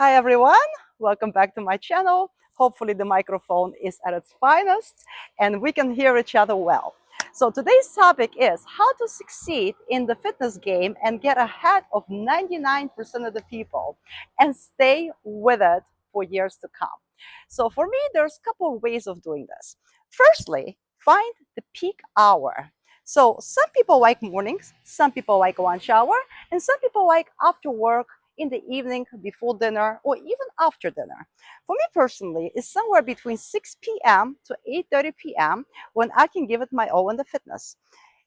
Hi everyone, welcome back to my channel. Hopefully the microphone is at its finest and we can hear each other well. So today's topic is how to succeed in the fitness game and get ahead of 99% of the people and stay with it for years to come. So for me, there's a couple of ways of doing this. Firstly, find the peak hour. So some people like mornings, some people like lunch hour, and some people like after work, in the evening, before dinner, or even after dinner. For me personally, it's somewhere between 6 p.m. to 8:30 p.m. when I can give it my all in the fitness.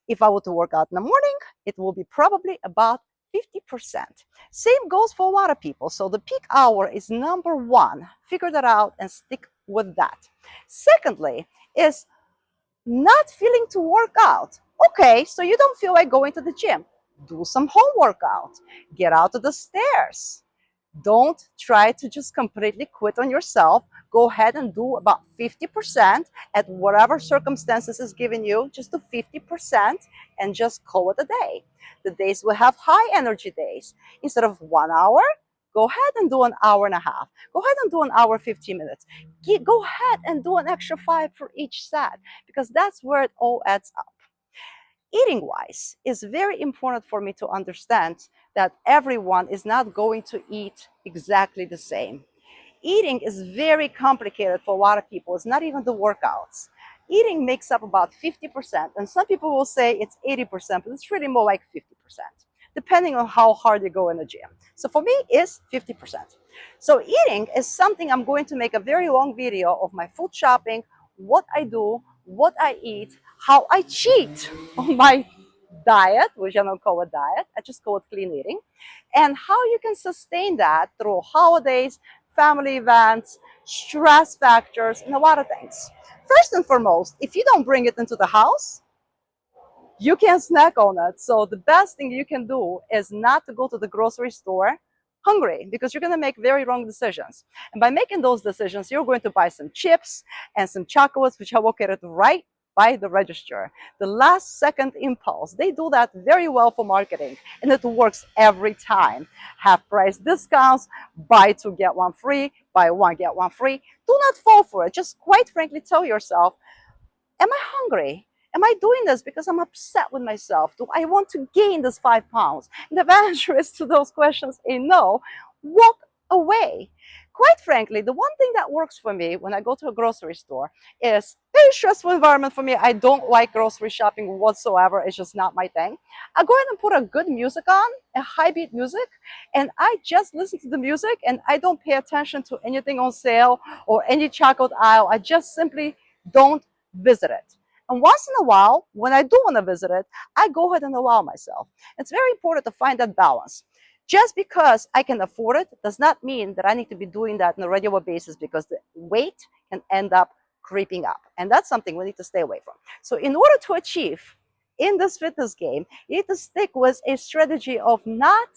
If I were to work out in the morning, it will be probably about 50%. Same goes for a lot of people. So the peak hour is number one. Figure that out and stick with that. Secondly, is not feeling to work out. Okay, so you don't feel like going to the gym. Do some home workout. Get out of the stairs. Don't try to just completely quit on yourself. Go ahead and do about 50% at whatever circumstances is given you. Just do 50% and just call it a day. The days will have high energy days. Instead of 1 hour, go ahead and do an hour and a half. Go ahead and do an hour, 15 minutes. Go ahead and do an extra 5 for each set because that's where it all adds up. Eating wise is very important for me to understand that everyone is not going to eat exactly the same. Eating is very complicated for a lot of people. It's not even the workouts. Eating makes up about 50%, and some people will say it's 80%, but it's really more like 50%, depending on how hard you go in the gym. So for me, it's 50%. So eating is something I'm going to make a very long video of my food shopping, what I do, what I eat, how I cheat on my diet, which I don't call a diet, I just call it clean eating, and how you can sustain that through holidays, family events, stress factors, and a lot of things. First and foremost, if you don't bring it into the house, you can snack on it. So the best thing you can do is not to go to the grocery store hungry because you're going to make very wrong decisions. And by making those decisions, you're going to buy some chips and some chocolates, which are located right by the register. The last second impulse. They do that very well for marketing, and it works every time. Half price discounts, buy two, get one free, buy one, get one free. Do not fall for it. Just quite frankly tell yourself, am I hungry? Am I doing this because I'm upset with myself? Do I want to gain this 5 pounds? And the answer is to those questions a no. Walk away. Quite frankly, the one thing that works for me when I go to a grocery store is very stressful environment for me. I don't like grocery shopping whatsoever. It's just not my thing. I go ahead and put a good music on, a high beat music, and I just listen to the music and I don't pay attention to anything on sale or any checkout aisle. I just simply don't visit it. And once in a while, when I do want to visit it, I go ahead and allow myself. It's very important to find that balance. Just because I can afford it does not mean that I need to be doing that on a regular basis because the weight can end up creeping up. And that's something we need to stay away from. So in order to achieve in this fitness game, you need to stick with a strategy of not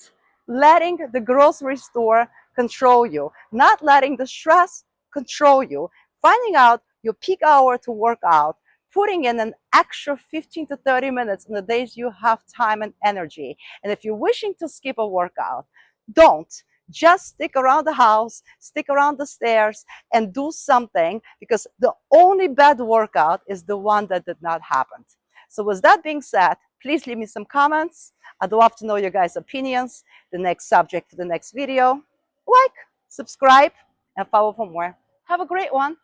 letting the grocery store control you, not letting the stress control you, finding out your peak hour to work out, putting in an extra 15 to 30 minutes on the days you have time and energy. And if you're wishing to skip a workout, don't. Just stick around the house, stick around the stairs, and do something because the only bad workout is the one that did not happen. So with that being said, please leave me some comments. I'd love to know your guys' opinions, the next subject for the next video. Like, subscribe, and follow for more. Have a great one.